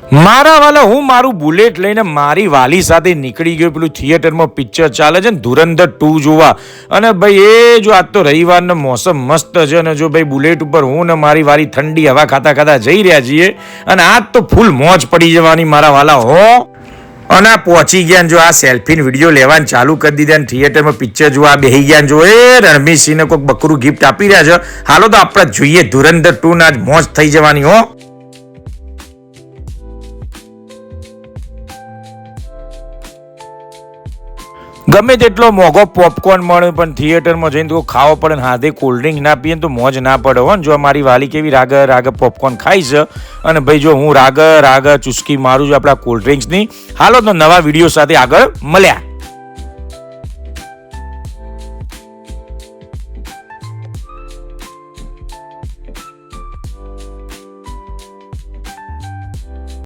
મારા વાલા હું મારું બુલેટ લઈને મારી વાલી સાથે નીકળી ગયો પેલું થિયેટરમાં પિક્ચર ચાલે છે ને ધુરંધર 2 જોવા. અને ભાઈ એ જો આજ તો રવિવારનો મોસમ મસ્ત છે અને જો ભાઈ બુલેટ ઉપર હું ને મારી વાલી ઠંડી હવા ખાતા ખાતા જઈ રહ્યા છીએ અને આજ તો ફૂલ મોજ પડી જવાની મારા વાલા હો. અને પહોંચી ગયા જો આ સેલ્ફી વિડીયો લેવાનું ચાલુ કરી દીધા ને થિયેટરમાં પિક્ચર જોવા બેસી ગયા જો એ રણવીરસિંહને કોઈક બકરું ગિફ્ટ આપી રહ્યા છે. હાલો તો આપણે જોઈએ ધુરંધર 2 ના આજ મોજ થઈ જવાની હો. ગમે તેટલો મોંઘો પોપકોર્ન મળે પણ થિયેટરમાં જઈને તો ખાવો પડે ને હાથે કોલ્ડ ડ્રિંક ના પીએ તો મોજ ના પડે હો. જો મારી વાલી કેવી રાગ પોપકોર્ન ખાઈ છે અને ભાઈ જો હું રાગ ચુસ્કી મારું છું આપણા કોલ્ડ ડ્રિંક્સની. હાલો તો નવા વિડીયો સાથે આગળ મળ્યા.